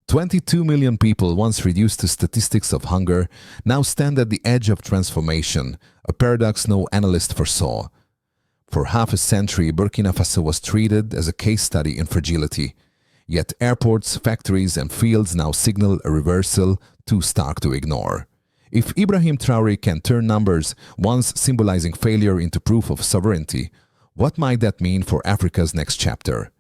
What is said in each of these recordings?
22 million people, once reduced to statistics of hunger, now stand at the edge of transformation, a paradox no analyst foresaw. For half a century, Burkina Faso was treated as a case study in fragility. Yet airports, factories and fields now signal a reversal too stark to ignore. If Ibrahim Traoré can turn numbers, once symbolizing failure, into proof of sovereignty, what might that mean for Africa's next chapter?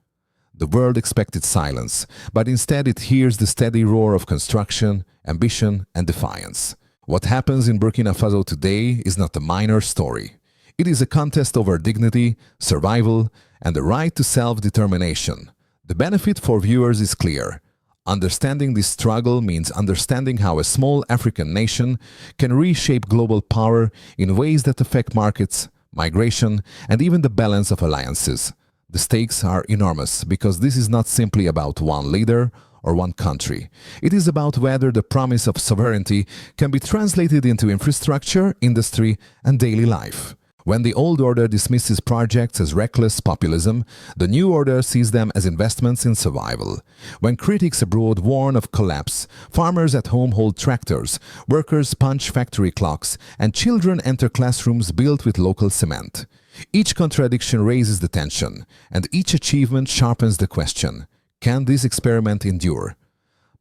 The world expected silence, but instead it hears the steady roar of construction, ambition and defiance. What happens in Burkina Faso today is not a minor story. It is a contest over dignity, survival and the right to self-determination. The benefit for viewers is clear. Understanding this struggle means understanding how a small African nation can reshape global power in ways that affect markets, migration and even the balance of alliances. The stakes are enormous because this is not simply about one leader or one country. It is about whether the promise of sovereignty can be translated into infrastructure, industry and daily life. When the old order dismisses projects as reckless populism, the new order sees them as investments in survival. When critics abroad warn of collapse, farmers at home hold tractors, workers punch factory clocks, and children enter classrooms built with local cement. Each contradiction raises the tension, and each achievement sharpens the question: can this experiment endure?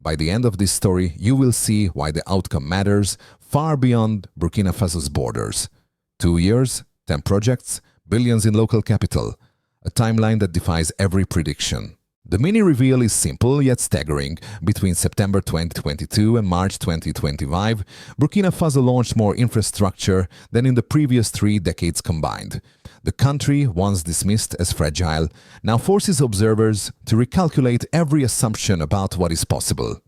By the end of this story, you will see why the outcome matters far beyond Burkina Faso's borders. 2 years, 10 projects, billions in local capital, a timeline that defies every prediction. The mini-reveal is simple yet staggering. Between September 2022 and March 2025, Burkina Faso launched more infrastructure than in the previous 3 decades combined. The country, once dismissed as fragile, now forces observers to recalculate every assumption about what is possible.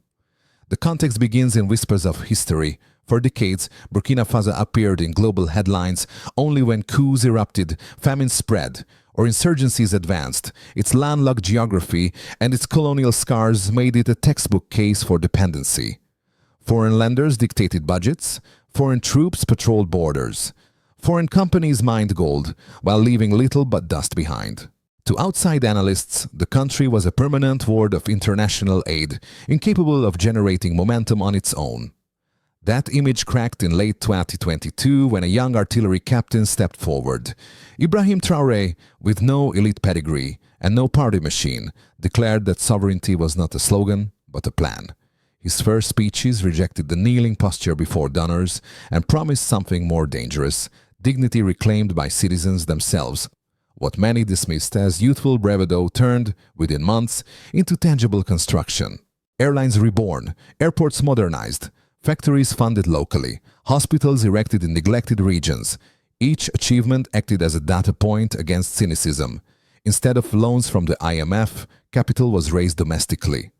The context begins in whispers of history. For decades, Burkina Faso appeared in global headlines only when coups erupted, famines spread, or insurgencies advanced. Its landlocked geography and its colonial scars made it a textbook case for dependency. Foreign lenders dictated budgets, foreign troops patrolled borders, foreign companies mined gold, while leaving little but dust behind. To outside analysts, the country was a permanent ward of international aid, incapable of generating momentum on its own. That image cracked in late 2022 when a young artillery captain stepped forward. Ibrahim Traoré, with no elite pedigree and no party machine, declared that sovereignty was not a slogan, but a plan. His first speeches rejected the kneeling posture before donors and promised something more dangerous: dignity reclaimed by citizens themselves. What many dismissed as youthful bravado turned, within months, into tangible construction. Airlines reborn, airports modernized, factories funded locally, hospitals erected in neglected regions. Each achievement acted as a data point against cynicism. Instead of loans from the IMF, capital was raised domestically.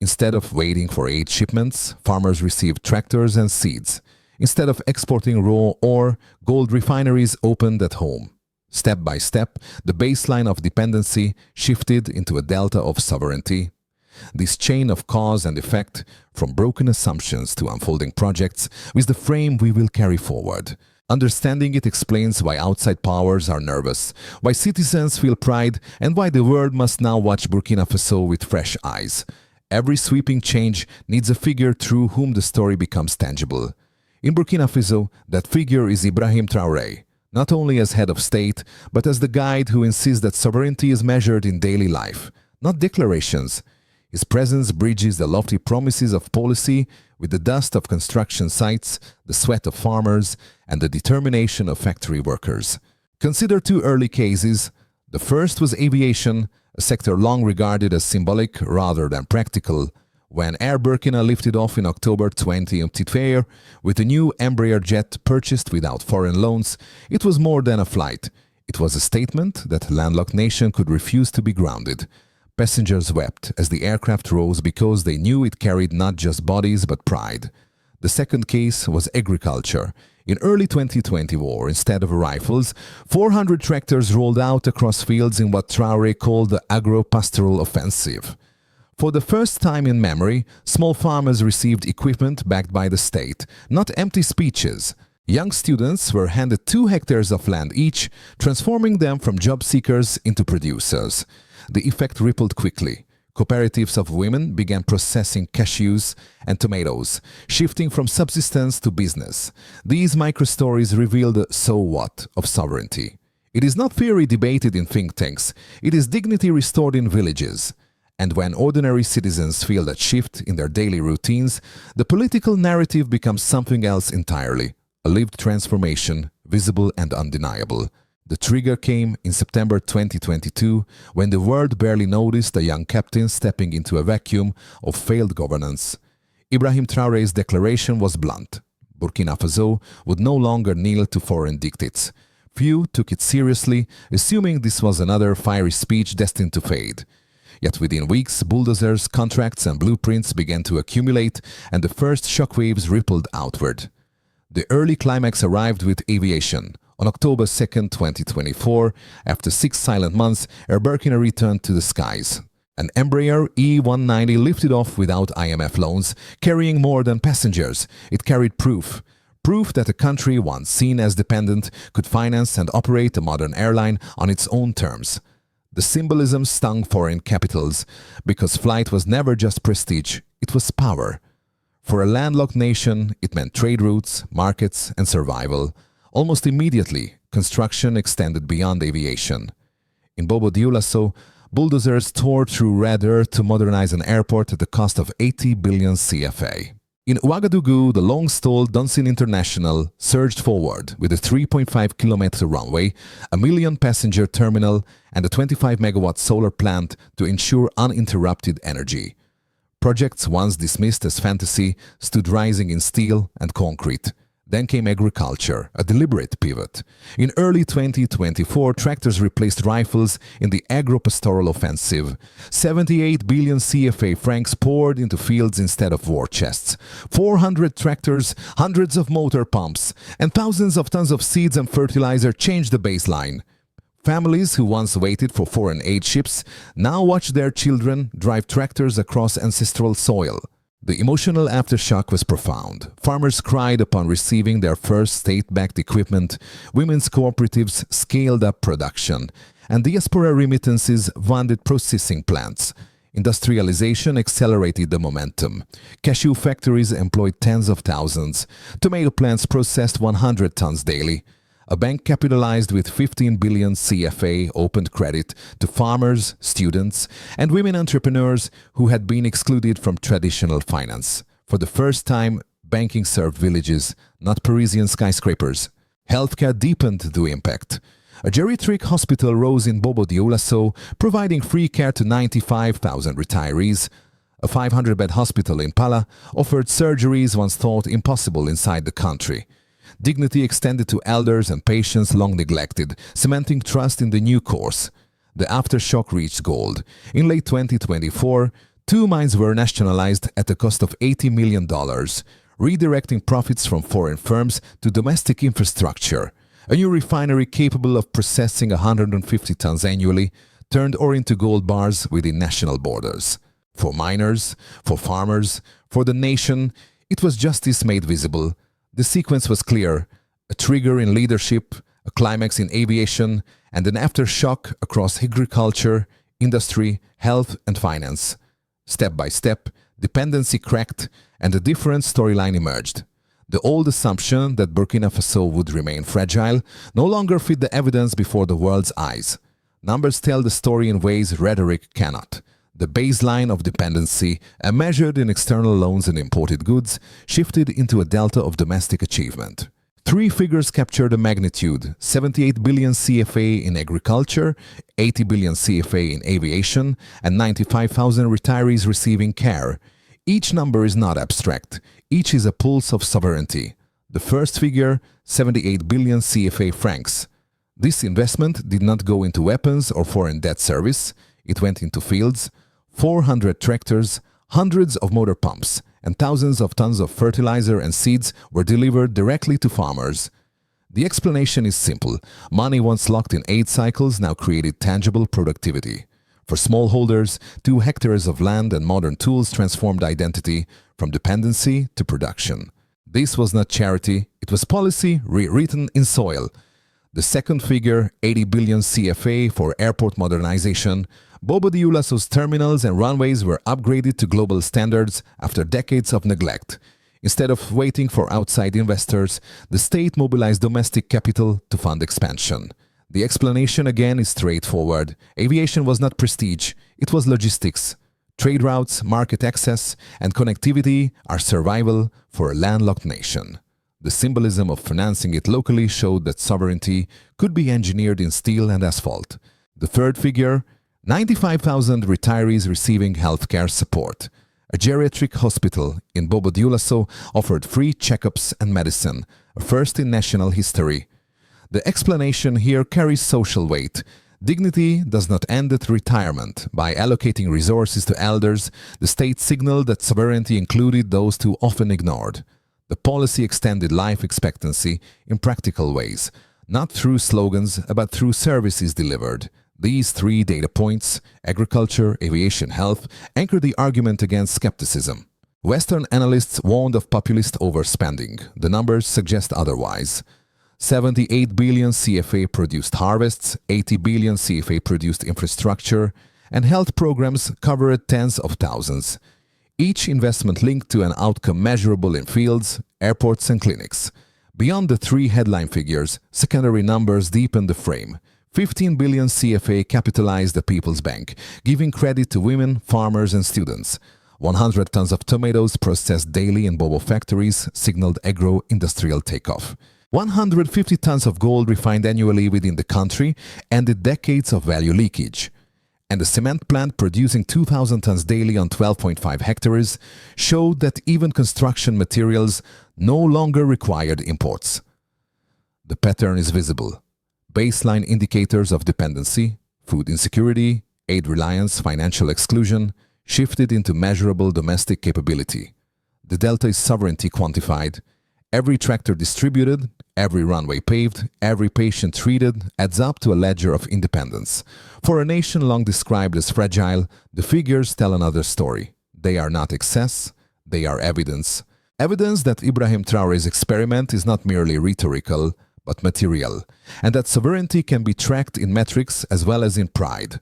Instead of waiting for aid shipments, farmers received tractors and seeds. Instead of exporting raw ore, gold refineries opened at home. Step by step, the baseline of dependency shifted into a delta of sovereignty. This chain of cause and effect, from broken assumptions to unfolding projects, is the frame we will carry forward. Understanding it explains why outside powers are nervous, why citizens feel pride, and why the world must now watch Burkina Faso with fresh eyes. Every sweeping change needs a figure through whom the story becomes tangible. In Burkina Faso, that figure is Ibrahim Traoré, not only as head of state, but as the guide who insists that sovereignty is measured in daily life, not declarations. His presence bridges the lofty promises of policy with the dust of construction sites, the sweat of farmers, and the determination of factory workers. Consider 2 early cases. The first was aviation, a sector long regarded as symbolic rather than practical. When Air Burkina lifted off in October 2023 with a new Embraer jet purchased without foreign loans, it was more than a flight. It was a statement that a landlocked nation could refuse to be grounded. Passengers wept as the aircraft rose because they knew it carried not just bodies but pride. The second case was agriculture. In early 2024, instead of rifles, 400 tractors rolled out across fields in what Traoré called the agro-pastoral offensive. For the first time in memory, small farmers received equipment backed by the state, not empty speeches. Young students were handed 2 hectares of land each, transforming them from job seekers into producers. The effect rippled quickly. Cooperatives of women began processing cashews and tomatoes, shifting from subsistence to business. These micro-stories reveal the "so what" of sovereignty. It is not theory debated in think tanks, it is dignity restored in villages. And when ordinary citizens feel that shift in their daily routines, the political narrative becomes something else entirely, a lived transformation, visible and undeniable. The trigger came in September 2022, when the world barely noticed a young captain stepping into a vacuum of failed governance. Ibrahim Traoré's declaration was blunt. Burkina Faso would no longer kneel to foreign dictates. Few took it seriously, assuming this was another fiery speech destined to fade. Yet within weeks, bulldozers, contracts and blueprints began to accumulate, and the first shockwaves rippled outward. The early climax arrived with aviation. On October 2, 2024, after 6 silent months, Air Burkina returned to the skies. An Embraer E190 lifted off without IMF loans, carrying more than passengers. It carried proof. Proof that a country once seen as dependent could finance and operate a modern airline on its own terms. The symbolism stung foreign capitals, because flight was never just prestige, it was power. For a landlocked nation, it meant trade routes, markets, and survival. Almost immediately, construction extended beyond aviation. In Bobo-Dioulasso, bulldozers tore through red earth to modernize an airport at the cost of 80 billion CFA. In Ouagadougou, the long-stalled Dunsin International surged forward with a 3.5-kilometer runway, a 1 million-passenger terminal, and a 25-megawatt solar plant to ensure uninterrupted energy. Projects once dismissed as fantasy stood rising in steel and concrete. Then came agriculture, a deliberate pivot. In early 2024, tractors replaced rifles in the agro-pastoral offensive. 78 billion CFA francs poured into fields instead of war chests. 400 tractors, hundreds of motor pumps, and thousands of tons of seeds and fertilizer changed the baseline. Families who once waited for foreign aid ships now watch their children drive tractors across ancestral soil. The emotional aftershock was profound. Farmers cried upon receiving their first state-backed equipment, women's cooperatives scaled up production, and diaspora remittances funded processing plants. Industrialization accelerated the momentum. Cashew factories employed tens of thousands. Tomato plants processed 100 tons daily. A bank capitalized with 15 billion CFA opened credit to farmers, students, and women entrepreneurs who had been excluded from traditional finance. For the first time, banking served villages, not Parisian skyscrapers. Healthcare deepened the impact. A geriatric hospital rose in Bobo-Dioulasso, providing free care to 95,000 retirees. A 500-bed hospital in Pala offered surgeries once thought impossible inside the country. Dignity extended to elders and patients long neglected, cementing trust in the new course. The aftershock reached gold. In late 2024, 2 mines were nationalized at the cost of $80 million, redirecting profits from foreign firms to domestic infrastructure. A new refinery capable of processing 150 tons annually turned ore into gold bars within national borders. For miners, for farmers, for the nation, it was justice made visible. The sequence was clear: a trigger in leadership, a climax in aviation, and an aftershock across agriculture, industry, health, and finance. Step by step, dependency cracked, and a different storyline emerged. The old assumption that Burkina Faso would remain fragile no longer fit the evidence before the world's eyes. Numbers tell the story in ways rhetoric cannot. The baseline of dependency, measured in external loans and imported goods, shifted into a delta of domestic achievement. 3 figures capture the magnitude: 78 billion CFA in agriculture, 80 billion CFA in aviation, and 95,000 retirees receiving care. Each number is not abstract. Each is a pulse of sovereignty. The first figure, 78 billion CFA francs. This investment did not go into weapons or foreign debt service. It went into fields. 400 tractors, hundreds of motor pumps, and thousands of tons of fertilizer and seeds were delivered directly to farmers. The explanation is simple. Money once locked in aid cycles now created tangible productivity. For smallholders, 2 hectares of land and modern tools transformed identity from dependency to production. This was not charity, it was policy rewritten in soil. The second figure, 80 billion CFA for airport modernization, Bobo Dioulasso's terminals and runways were upgraded to global standards after decades of neglect. Instead of waiting for outside investors, the state mobilized domestic capital to fund expansion. The explanation again is straightforward. Aviation was not prestige, it was logistics. Trade routes, market access, and connectivity are survival for a landlocked nation. The symbolism of financing it locally showed that sovereignty could be engineered in steel and asphalt. The third figure, 95,000 retirees receiving healthcare support. A geriatric hospital in Bobo Dioulasso offered free checkups and medicine, a first in national history. The explanation here carries social weight. Dignity does not end at retirement. By allocating resources to elders, the state signaled that sovereignty included those too often ignored. The policy extended life expectancy in practical ways, not through slogans, but through services delivered. These three data points, agriculture, aviation, health, anchor the argument against skepticism. Western analysts warned of populist overspending. The numbers suggest otherwise. 78 billion CFA produced harvests, 80 billion CFA produced infrastructure, and health programs covered tens of thousands. Each investment linked to an outcome measurable in fields, airports, and clinics. Beyond the three headline figures, secondary numbers deepen the frame. 15 billion CFA capitalized the People's Bank, giving credit to women, farmers, and students. 100 tons of tomatoes processed daily in Bobo factories signaled agro-industrial takeoff. 150 tons of gold refined annually within the country ended decades of value leakage. And a cement plant producing 2,000 tons daily on 12.5 hectares showed that even construction materials no longer required imports. The pattern is visible. Baseline indicators of dependency, food insecurity, aid reliance, financial exclusion, shifted into measurable domestic capability. The delta is sovereignty quantified. Every tractor distributed, every runway paved, every patient treated adds up to a ledger of independence. For a nation long described as fragile, the figures tell another story. They are not excess, they are evidence. Evidence that Ibrahim Traoré's experiment is not merely rhetorical, but material, and that sovereignty can be tracked in metrics as well as in pride.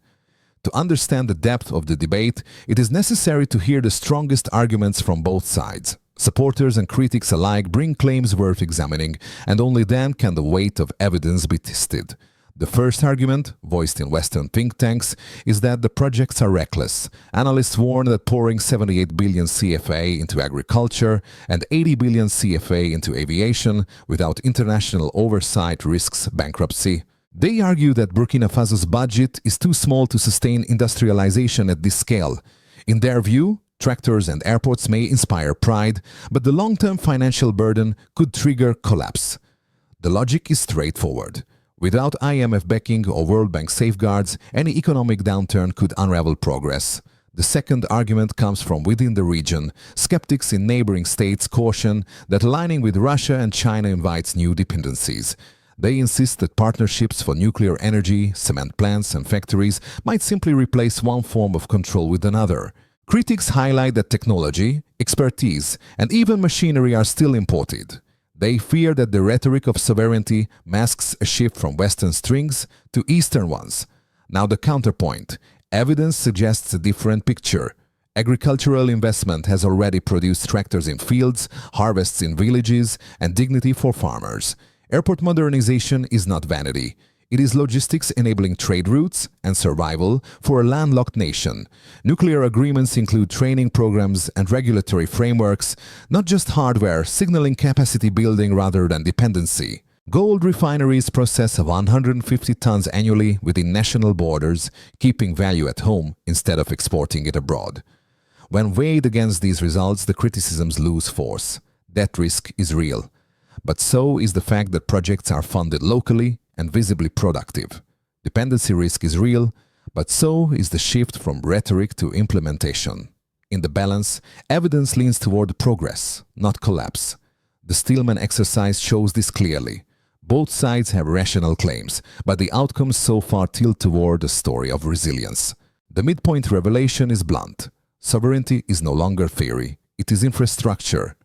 To understand the depth of the debate, it is necessary to hear the strongest arguments from both sides. Supporters and critics alike bring claims worth examining, and only then can the weight of evidence be tested. The first argument, voiced in Western think tanks, is that the projects are reckless. Analysts warn that pouring 78 billion CFA into agriculture and 80 billion CFA into aviation without international oversight risks bankruptcy. They argue that Burkina Faso's budget is too small to sustain industrialization at this scale. In their view, tractors and airports may inspire pride, but the long-term financial burden could trigger collapse. The logic is straightforward. Without IMF backing or World Bank safeguards, any economic downturn could unravel progress. The second argument comes from within the region. Skeptics in neighboring states caution that aligning with Russia and China invites new dependencies. They insist that partnerships for nuclear energy, cement plants, and factories might simply replace one form of control with another. Critics highlight that technology, expertise, and even machinery are still imported. They fear that the rhetoric of sovereignty masks a shift from Western strings to Eastern ones. Now the counterpoint. Evidence suggests a different picture. Agricultural investment has already produced tractors in fields, harvests in villages, and dignity for farmers. Airport modernization is not vanity. It is logistics enabling trade routes and survival for a landlocked nation. Nuclear agreements include training programs and regulatory frameworks, not just hardware, signaling capacity building rather than dependency. Gold refineries process 150 tons annually within national borders, keeping value at home instead of exporting it abroad. When weighed against these results, the criticisms lose force. That risk is real. But so is the fact that projects are funded locally and visibly productive. Dependency risk is real, but so is the shift from rhetoric to implementation. In the balance, evidence leans toward progress, not collapse. The Stillman exercise shows this clearly. Both sides have rational claims, but the outcomes so far tilt toward a story of resilience. The midpoint revelation is blunt. Sovereignty is no longer theory, it is infrastructure.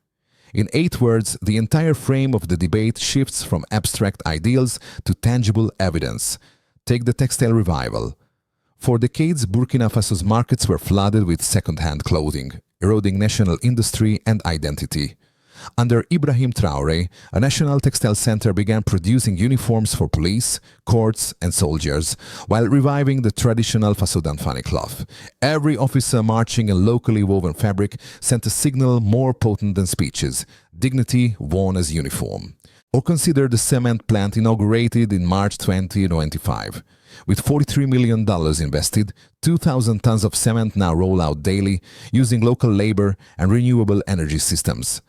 In 8 words, the entire frame of the debate shifts from abstract ideals to tangible evidence. Take the textile revival. For decades, Burkina Faso's markets were flooded with second-hand clothing, eroding national industry and identity. Under Ibrahim Traoré, a national textile center began producing uniforms for police, courts and soldiers, while reviving the traditional Faso-Danfani cloth. Every officer marching in locally woven fabric sent a signal more potent than speeches: dignity worn as uniform. Or consider the cement plant inaugurated in March 2025. With $43 million invested, 2,000 tons of cement now roll out daily using local labor and renewable energy systems.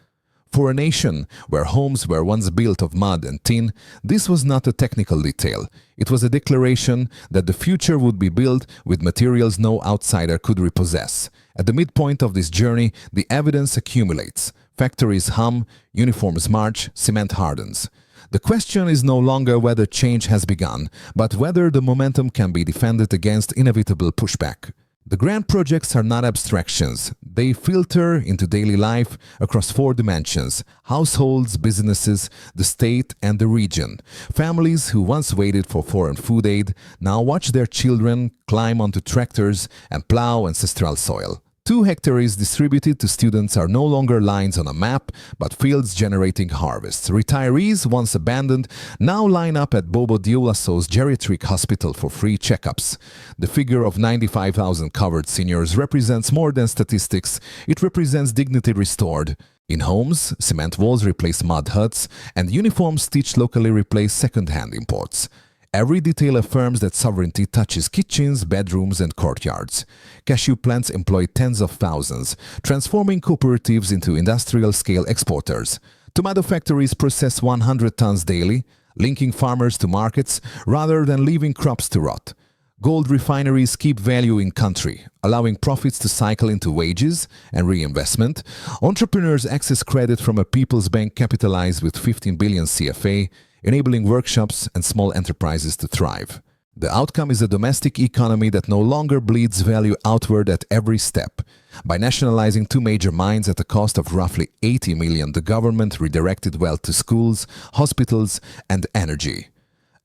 For a nation where homes were once built of mud and tin, this was not a technical detail. It was a declaration that the future would be built with materials no outsider could repossess. At the midpoint of this journey, the evidence accumulates. Factories hum, uniforms march, cement hardens. The question is no longer whether change has begun, but whether the momentum can be defended against inevitable pushback. The grand projects are not abstractions. They filter into daily life across 4 dimensions: households, businesses, the state, and the region. Families who once waited for foreign food aid now watch their children climb onto tractors and plow ancestral soil. 2 hectares distributed to students are no longer lines on a map, but fields generating harvests. Retirees, once abandoned, now line up at Bobo Dioulasso's geriatric hospital for free checkups. The figure of 95,000 covered seniors represents more than statistics. It represents dignity restored. In homes, cement walls replace mud huts, and uniforms stitched locally replace second-hand imports. Every detail affirms that sovereignty touches kitchens, bedrooms and courtyards. Cashew plants employ tens of thousands, transforming cooperatives into industrial-scale exporters. Tomato factories process 100 tons daily, linking farmers to markets rather than leaving crops to rot. Gold refineries keep value in country, allowing profits to cycle into wages and reinvestment. Entrepreneurs access credit from a people's bank capitalized with 15 billion CFA, enabling workshops and small enterprises to thrive. The outcome is a domestic economy that no longer bleeds value outward at every step. By nationalizing 2 major mines at a cost of roughly 80 million, the government redirected wealth to schools, hospitals, and energy.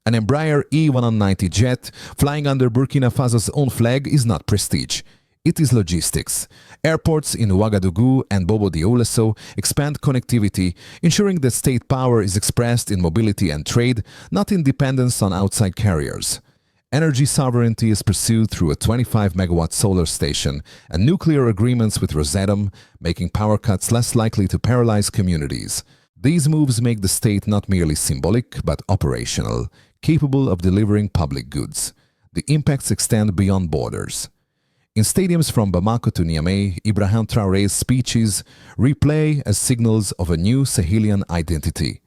An Embraer E190 jet flying under Burkina Faso's own flag is not prestige. It is logistics. Airports in Ouagadougou and Bobo Dioulasso expand connectivity, ensuring that state power is expressed in mobility and trade, not in dependence on outside carriers. Energy sovereignty is pursued through a 25-megawatt solar station and nuclear agreements with Rosatom, making power cuts less likely to paralyze communities. These moves make the state not merely symbolic, but operational, capable of delivering public goods. The impacts extend beyond borders. In stadiums from Bamako to Niamey, Ibrahim Traoré's speeches replay as signals of a new Sahelian identity.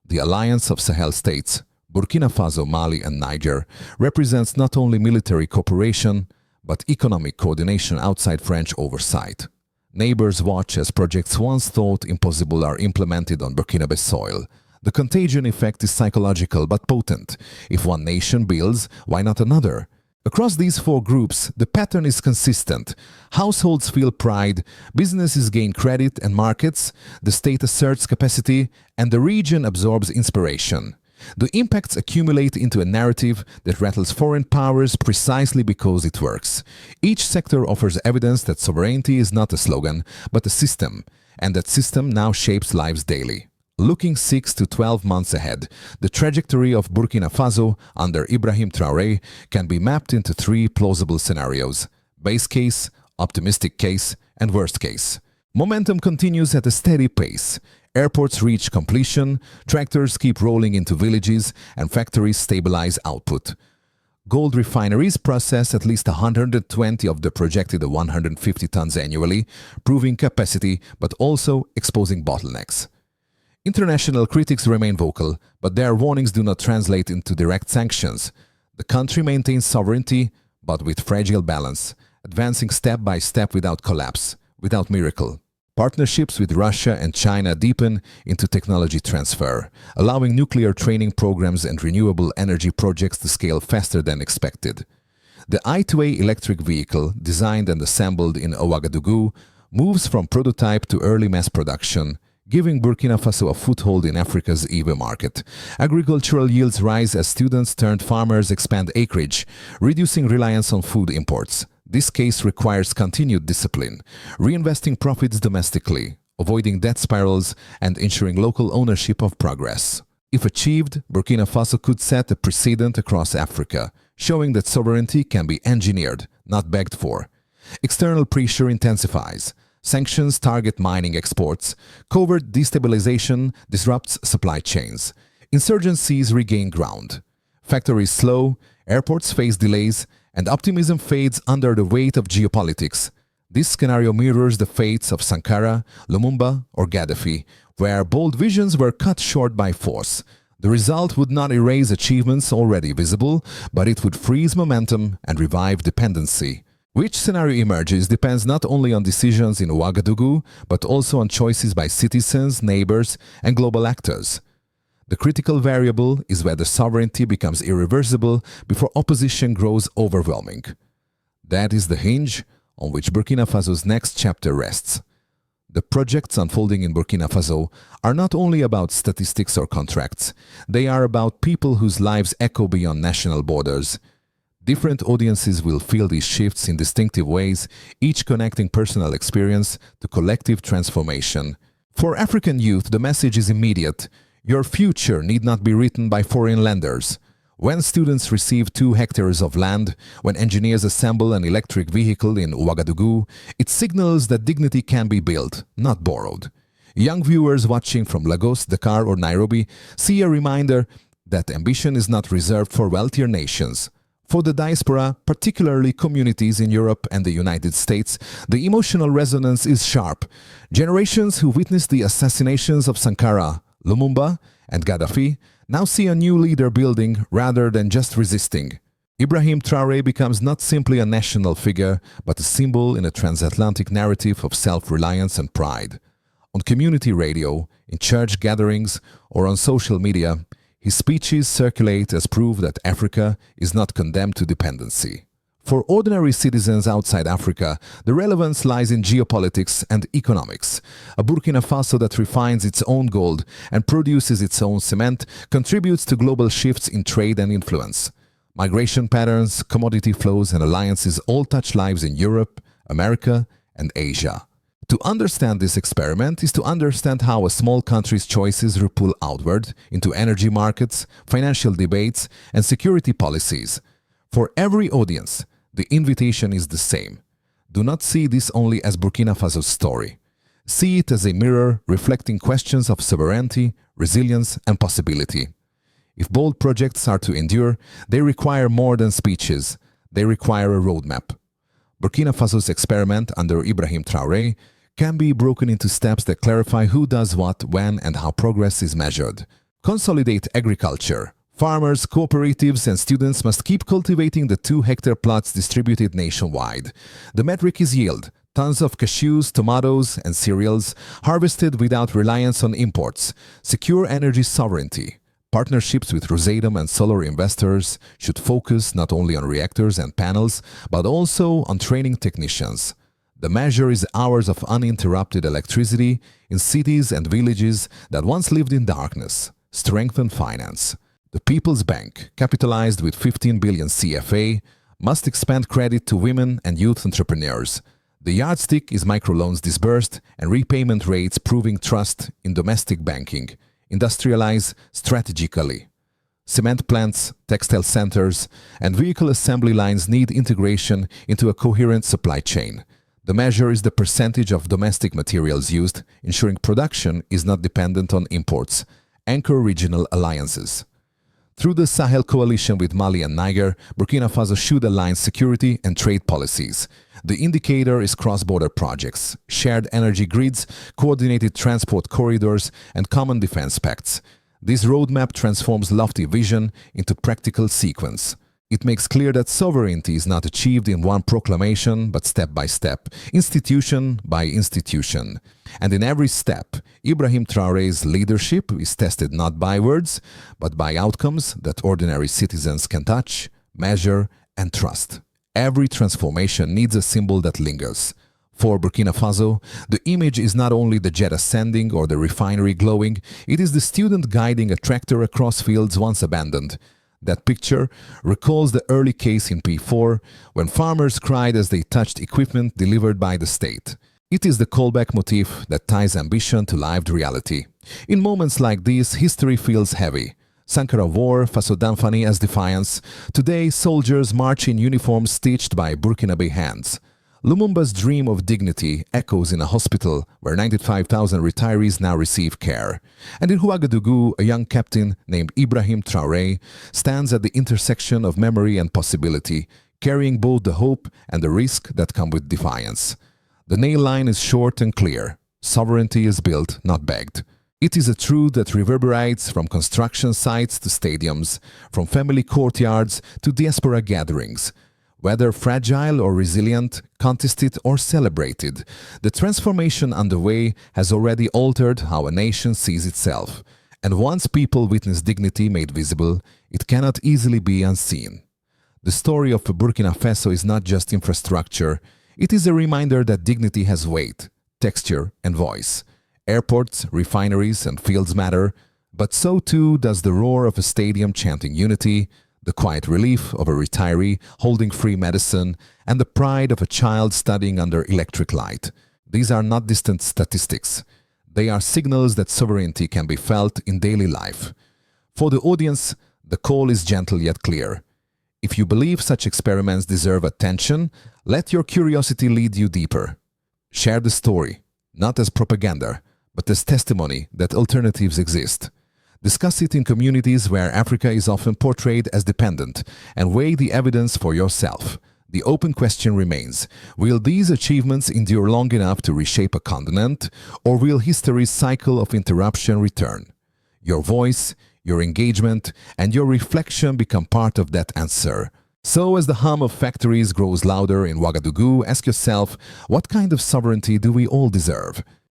The alliance of Sahel states, Burkina Faso, Mali and Niger, represents not only military cooperation, but economic coordination outside French oversight. Neighbors watch as projects once thought impossible are implemented on Burkinabe soil. The contagion effect is psychological but potent. If one nation builds, why not another? Across these 4 groups, the pattern is consistent. Households feel pride, businesses gain credit and markets, the state asserts capacity, and the region absorbs inspiration. The impacts accumulate into a narrative that rattles foreign powers precisely because it works. Each sector offers evidence that sovereignty is not a slogan, but a system, and that system now shapes lives daily. Looking 6 to 12 months ahead, the trajectory of Burkina Faso under Ibrahim Traoré can be mapped into 3 plausible scenarios: base case, optimistic case, and worst case. Momentum continues at a steady pace. Airports reach completion, tractors keep rolling into villages, and factories stabilize output. Gold refineries process at least 120 of the projected 150 tons annually, proving capacity but also exposing bottlenecks. International critics remain vocal, but their warnings do not translate into direct sanctions. The country maintains sovereignty, but with fragile balance, advancing step by step without collapse, without miracle. Partnerships with Russia and China deepen into technology transfer, allowing nuclear training programs and renewable energy projects to scale faster than expected. The I2A electric vehicle, designed and assembled in Ouagadougou, moves from prototype to early mass production, giving Burkina Faso a foothold in Africa's EV market. Agricultural yields rise as students turned farmers expand acreage, reducing reliance on food imports. This case requires continued discipline, reinvesting profits domestically, avoiding debt spirals, and ensuring local ownership of progress. If achieved, Burkina Faso could set a precedent across Africa, showing that sovereignty can be engineered, not begged for. External pressure intensifies. Sanctions target mining exports. Covert destabilization disrupts supply chains. Insurgencies regain ground. Factories slow, airports face delays, and optimism fades under the weight of geopolitics. This scenario mirrors the fates of Sankara, Lumumba, or Gaddafi, where bold visions were cut short by force. The result would not erase achievements already visible, but it would freeze momentum and revive dependency. Which scenario emerges depends not only on decisions in Ouagadougou, but also on choices by citizens, neighbors, and global actors. The critical variable is whether sovereignty becomes irreversible before opposition grows overwhelming. That is the hinge on which Burkina Faso's next chapter rests. The projects unfolding in Burkina Faso are not only about statistics or contracts, they are about people whose lives echo beyond national borders. Different audiences will feel these shifts in distinctive ways, each connecting personal experience to collective transformation. For African youth, the message is immediate. Your future need not be written by foreign lenders. When students receive 2 hectares of land, when engineers assemble an electric vehicle in Ouagadougou, it signals that dignity can be built, not borrowed. Young viewers watching from Lagos, Dakar, or Nairobi see a reminder that ambition is not reserved for wealthier nations. For the diaspora, particularly communities in Europe and the United States, the emotional resonance is sharp. Generations who witnessed the assassinations of Sankara, Lumumba, and Gaddafi now see a new leader building rather than just resisting. Ibrahim Traoré becomes not simply a national figure, but a symbol in a transatlantic narrative of self-reliance and pride. On community radio, in church gatherings, or on social media, his speeches circulate as proof that Africa is not condemned to dependency. For ordinary citizens outside Africa, the relevance lies in geopolitics and economics. A Burkina Faso that refines its own gold and produces its own cement contributes to global shifts in trade and influence. Migration patterns, commodity flows, and alliances all touch lives in Europe, America, and Asia. To understand this experiment is to understand how a small country's choices ripple outward into energy markets, financial debates, and security policies. For every audience, the invitation is the same. Do not see this only as Burkina Faso's story. See it as a mirror reflecting questions of sovereignty, resilience, and possibility. If bold projects are to endure, they require more than speeches. They require a roadmap. Burkina Faso's experiment under Ibrahim Traoré can be broken into steps that clarify who does what, when, and how progress is measured. Consolidate agriculture. Farmers, cooperatives, and students must keep cultivating the 2-hectare plots distributed nationwide. The metric is yield. Tons of cashews, tomatoes, and cereals harvested without reliance on imports. Secure energy sovereignty. Partnerships with Rosatom and solar investors should focus not only on reactors and panels, but also on training technicians. The measure is hours of uninterrupted electricity in cities and villages that once lived in darkness. Strengthen finance. The People's Bank, capitalized with 15 billion CFA, must expand credit to women and youth entrepreneurs. The yardstick is microloans disbursed and repayment rates proving trust in domestic banking. Industrialize strategically. Cement plants, textile centers, and vehicle assembly lines need integration into a coherent supply chain. The measure is the percentage of domestic materials used, ensuring production is not dependent on imports. Anchor regional alliances. Through the Sahel coalition with Mali and Niger, Burkina Faso should align security and trade policies. The indicator is cross-border projects, shared energy grids, coordinated transport corridors, and common defense pacts. This roadmap transforms lofty vision into practical sequence. It makes clear that sovereignty is not achieved in one proclamation, but step by step, institution by institution. And in every step, Ibrahim Traoré's leadership is tested not by words, but by outcomes that ordinary citizens can touch, measure, and trust. Every transformation needs a symbol that lingers. For Burkina Faso, the image is not only the jet ascending or the refinery glowing, it is the student guiding a tractor across fields once abandoned. That picture recalls the early case in P4, when farmers cried as they touched equipment delivered by the state. It is the callback motif that ties ambition to lived reality. In moments like these, history feels heavy. Sankara War, Faso Damfani as defiance. Today, soldiers march in uniforms stitched by Burkinabe hands. Lumumba's dream of dignity echoes in a hospital where 95,000 retirees now receive care. And in Ouagadougou, a young captain named Ibrahim Traoré stands at the intersection of memory and possibility, carrying both the hope and the risk that come with defiance. The nail line is short and clear. Sovereignty is built, not begged. It is a truth that reverberates from construction sites to stadiums, from family courtyards to diaspora gatherings. Whether fragile or resilient, contested or celebrated, the transformation underway has already altered how a nation sees itself. And once people witness dignity made visible, it cannot easily be unseen. The story of Burkina Faso is not just infrastructure, it is a reminder that dignity has weight, texture and voice. Airports, refineries and fields matter, but so too does the roar of a stadium chanting unity, the quiet relief of a retiree holding free medicine, and the pride of a child studying under electric light. These are not distant statistics. They are signals that sovereignty can be felt in daily life. For the audience, the call is gentle yet clear. If you believe such experiments deserve attention, let your curiosity lead you deeper. Share the story, not as propaganda, but as testimony that alternatives exist. Discuss it in communities where Africa is often portrayed as dependent, and weigh the evidence for yourself. The open question remains, will these achievements endure long enough to reshape a continent, or will history's cycle of interruption return? Your voice, your engagement, and your reflection become part of that answer. So as the hum of factories grows louder in Ouagadougou, ask yourself, what kind of sovereignty do we all deserve?